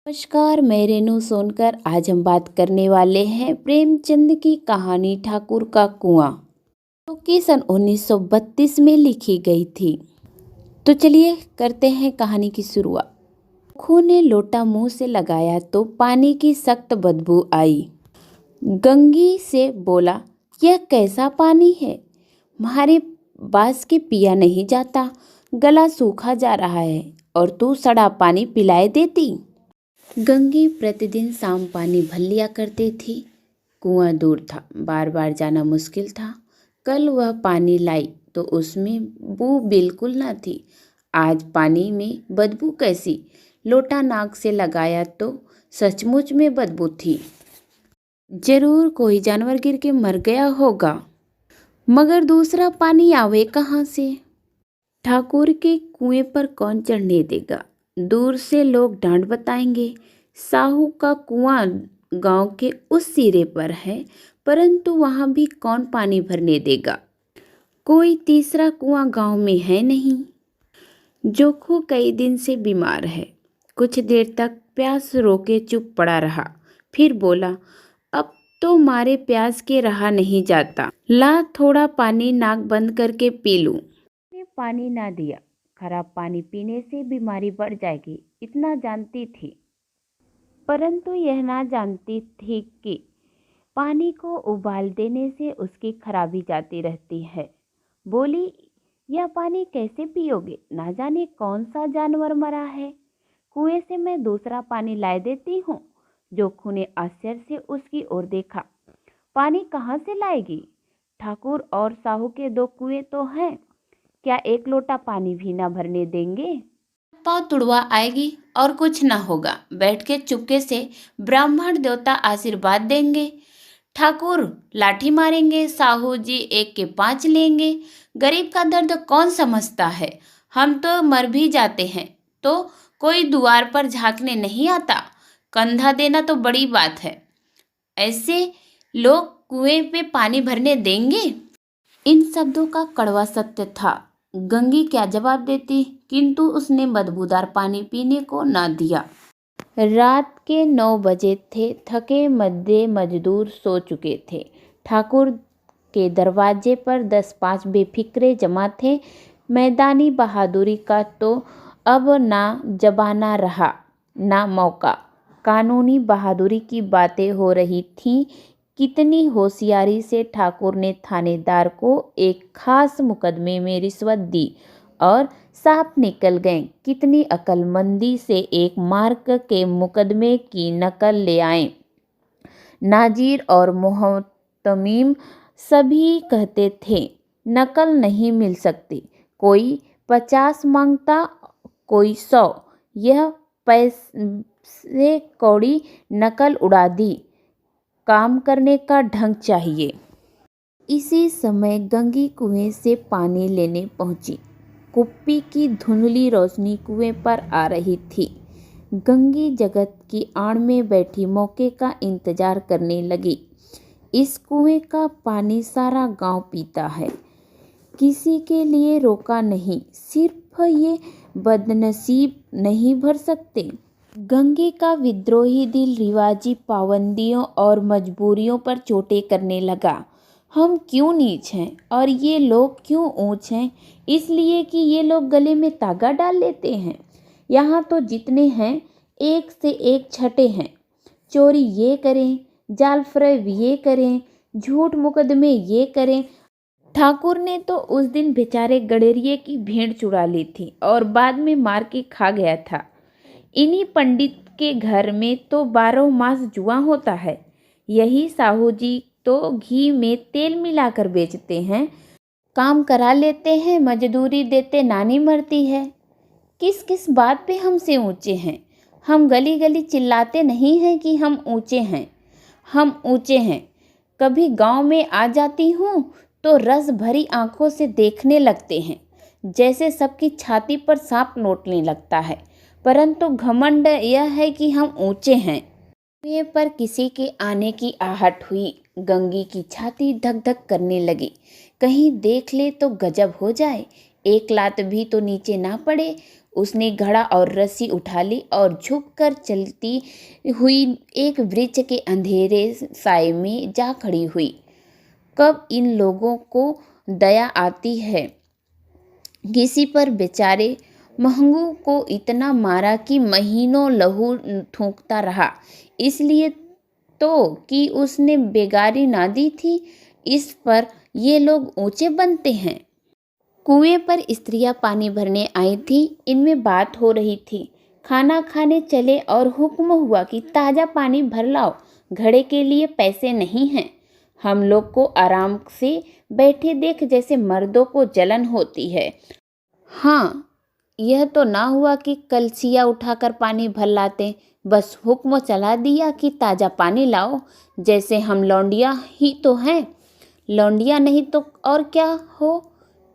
नमस्कार, मैं रेनू सोनकर। आज हम बात करने वाले हैं प्रेमचंद की कहानी ठाकुर का कुआं, जो कि सन 1932 में लिखी गई थी। तो चलिए करते हैं कहानी की शुरुआत। खू ने लोटा मुंह से लगाया तो पानी की सख्त बदबू आई। गंगी से बोला, यह कैसा पानी है? हमारे बास के पिया नहीं जाता, गला सूखा जा रहा है और तू सड़ा पानी पिलाए देती। गंगी प्रतिदिन शाम पानी भर लिया करती थी। कुआं दूर था, बार बार जाना मुश्किल था। कल वह पानी लाई तो उसमें बू बिल्कुल न थी। आज पानी में बदबू कैसी? लोटा नाक से लगाया तो सचमुच में बदबू थी। जरूर कोई जानवर गिर के मर गया होगा, मगर दूसरा पानी आवे कहाँ से? ठाकुर के कुएं पर कौन चढ़ने देगा? दूर से लोग डांट बताएंगे। साहू का कुआं गांव के उस सिरे पर है, परंतु वहां भी कौन पानी भरने देगा? कोई तीसरा कुआं गांव में है नहीं। जोखू कई दिन से बीमार है। कुछ देर तक प्यास रोके चुप पड़ा रहा, फिर बोला, अब तो मारे प्यास के रहा नहीं जाता। ला थोड़ा पानी नाक बंद करके पी लूं। पानी ना दिया। खराब पानी पीने से बीमारी बढ़ जाएगी, इतना जानती थी, परंतु यह ना जानती थी कि पानी को उबाल देने से उसकी खराबी जाती रहती है। बोली, यह पानी कैसे पियोगे? ना जाने कौन सा जानवर मरा है। कुएं से मैं दूसरा पानी ला देती हूँ। जोखू ने आश्चर्य से उसकी ओर देखा। पानी कहाँ से लाएगी? ठाकुर और साहू के दो कुएं तो हैं, क्या एक लोटा पानी भी ना भरने देंगे? पाँव तुड़वा आएगी और कुछ ना होगा। बैठ के चुपके से ब्राह्मण देवता आशीर्वाद देंगे। ठाकुर लाठी मारेंगे, साहू जी एक के 5 लेंगे। गरीब का दर्द कौन समझता है? हम तो मर भी जाते हैं तो कोई द्वार पर झांकने नहीं आता। कंधा देना तो बड़ी बात है। ऐसे लोग कुएं पे पानी भरने देंगे? इन शब्दों का कड़वा सत्य था। गंगी क्या जवाब देती, किंतु उसने बदबूदार पानी पीने को ना दिया। रात के 9 बजे थे। थके मद्दे मजदूर सो चुके थे। ठाकुर के दरवाजे पर 10-5 बेफिक्रे जमा थे। मैदानी बहादुरी का तो अब ना जमाना रहा ना मौका। कानूनी बहादुरी की बातें हो रही थीं। कितनी होशियारी से ठाकुर ने थानेदार को एक खास मुकदमे में रिश्वत दी और साफ निकल गए। कितनी अक्लमंदी से एक मार्क के मुकदमे की नकल ले आए। नाजिर और मोहतमीम सभी कहते थे, नकल नहीं मिल सकती। कोई 50 मांगता, कोई 100। यह पैसे कौड़ी नकल उड़ा दी। काम करने का ढंग चाहिए। इसी समय गंगी कुएं से पानी लेने पहुंची। कुप्पी की धुंधली रोशनी कुएं पर आ रही थी। गंगी जगत की आड़ में बैठी मौके का इंतजार करने लगी। इस कुएं का पानी सारा गांव पीता है, किसी के लिए रोका नहीं। सिर्फ ये बदनसीब नहीं भर सकते। गंगे का विद्रोही दिल रिवाजी पाबंदियों और मजबूरियों पर चोटें करने लगा। हम क्यों नीच हैं और ये लोग क्यों ऊंच हैं? इसलिए कि ये लोग गले में तागा डाल लेते हैं। यहाँ तो जितने हैं एक से एक छठे हैं। चोरी ये करें, जाल फरेब ये करें, झूठ मुकदमे ये करें। ठाकुर ने तो उस दिन बेचारे गडेरिये की भेड़ चुरा ली थी और बाद में मार के खा गया था। इन्हीं पंडित के घर में तो 12 मास जुआ होता है। यही साहू जी तो घी में तेल मिलाकर बेचते हैं। काम करा लेते हैं, मजदूरी देते नानी मरती है। किस किस बात पे हमसे ऊंचे हैं? हम गली गली चिल्लाते नहीं हैं कि हम ऊंचे हैं, हम ऊंचे हैं। कभी गांव में आ जाती हूँ तो रस भरी आंखों से देखने लगते हैं, जैसे सबकी छाती पर सांप नोचने लगता है। परंतु घमंड यह है कि हम ऊंचे हैं। कुएं पर किसी के आने की आहट हुई। गंगी की छाती धक धक करने लगी। कहीं देख ले तो गजब हो जाए, एक लात भी तो नीचे ना पड़े। उसने घड़ा और रस्सी उठा ली और झुककर चलती हुई एक वृक्ष के अंधेरे साए में जा खड़ी हुई। कब इन लोगों को दया आती है, किसी पर बेचारे महंगू को इतना मारा कि महीनों लहू थूकता रहा, इसलिए तो कि उसने बेगारी ना दी थी। इस पर ये लोग ऊंचे बनते हैं। कुएं पर स्त्रियां पानी भरने आई थी। इनमें बात हो रही थी। खाना खाने चले और हुक्म हुआ कि ताज़ा पानी भर लाओ, घड़े के लिए पैसे नहीं हैं। हम लोग को आराम से बैठे देख जैसे मर्दों को जलन होती है। हाँ, यह तो ना हुआ कि कलसिया उठाकर पानी भर लाते, बस हुक्म चला दिया कि ताज़ा पानी लाओ, जैसे हम लौंडिया ही तो हैं। लौंडिया नहीं तो और क्या हो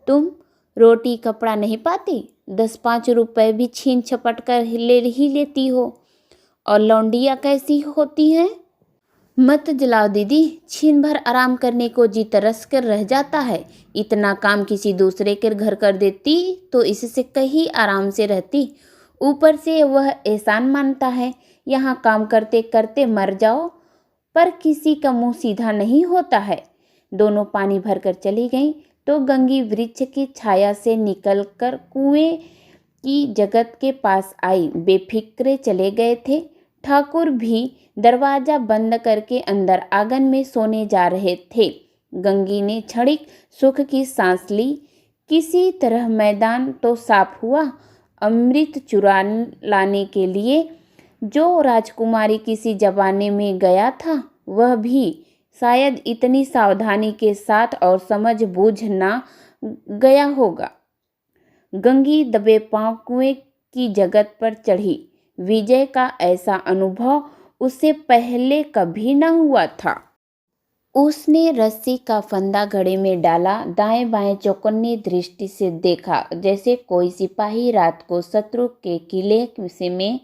तुम? रोटी कपड़ा नहीं पाती, 10-5 रुपए भी छीन छपट कर ले ही लेती हो। और लौंडिया कैसी होती हैं? मत जलाओ दीदी, छीन भर आराम करने को जी तरस कर रह जाता है। इतना काम किसी दूसरे के घर कर देती तो इससे कहीं आराम से रहती। ऊपर से वह एहसान मानता है, यहाँ काम करते करते मर जाओ। पर किसी का मुंह सीधा नहीं होता है। दोनों पानी भरकर चली गईं तो गंगी वृक्ष की छाया से निकलकर कुएं की जगत के पास आई। बेफिक्रे चले गए थे। ठाकुर भी दरवाजा बंद करके अंदर आंगन में सोने जा रहे थे। गंगी ने क्षणिक सुख की सांस ली। किसी तरह मैदान तो साफ हुआ। अमृत चुरा लाने के लिए जो राजकुमारी किसी जमाने में गया था, वह भी शायद इतनी सावधानी के साथ और समझ बूझ ना गया होगा। गंगी दबे पांव कुएं की जगत पर चढ़ी। विजय का ऐसा अनुभव उससे पहले कभी न हुआ था। उसने रस्सी का फंदा घड़े में डाला, दाएं बाएं चौकन्नी दृष्टि से देखा, जैसे कोई सिपाही रात को शत्रु के किले में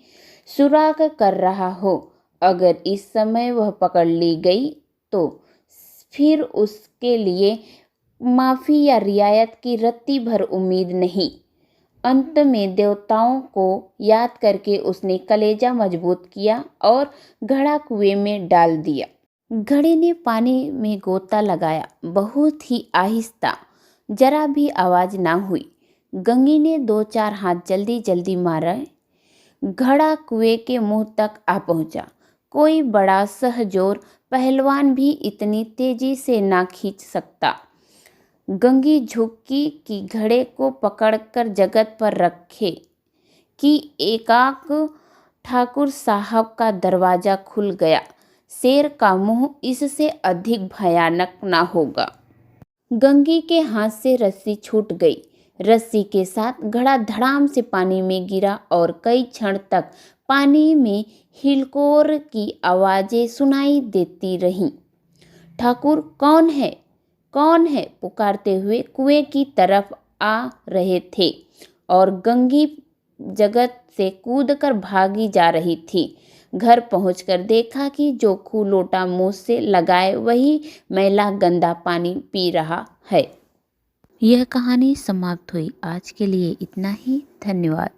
सुराग कर रहा हो। अगर इस समय वह पकड़ ली गई तो फिर उसके लिए माफ़ी या रियायत की रत्ती भर उम्मीद नहीं। अंत में देवताओं को याद करके उसने कलेजा मजबूत किया और घड़ा कुएं में डाल दिया। घड़े ने पानी में गोता लगाया, बहुत ही आहिस्ता, जरा भी आवाज ना हुई। गंगी ने 2-4 हाथ जल्दी जल्दी मारे। घड़ा कुएं के मुंह तक आ पहुंचा। कोई बड़ा सहजोर पहलवान भी इतनी तेजी से ना खींच सकता। गंगी झुकी कि घड़े को पकड़कर जगत पर रखे कि एकाक ठाकुर साहब का दरवाजा खुल गया। शेर का मुंह इससे अधिक भयानक ना होगा। गंगी के हाथ से रस्सी छूट गई। रस्सी के साथ घड़ा धड़ाम से पानी में गिरा और कई क्षण तक पानी में हिलकोर की आवाजें सुनाई देती रहीं। ठाकुर कौन है, कौन है पुकारते हुए कुएं की तरफ आ रहे थे और गंगी जगत से कूदकर भागी जा रही थी। घर पहुंचकर देखा कि जो खूह लोटा मुंह से लगाए वही मैला गंदा पानी पी रहा है। यह कहानी समाप्त हुई। आज के लिए इतना ही। धन्यवाद।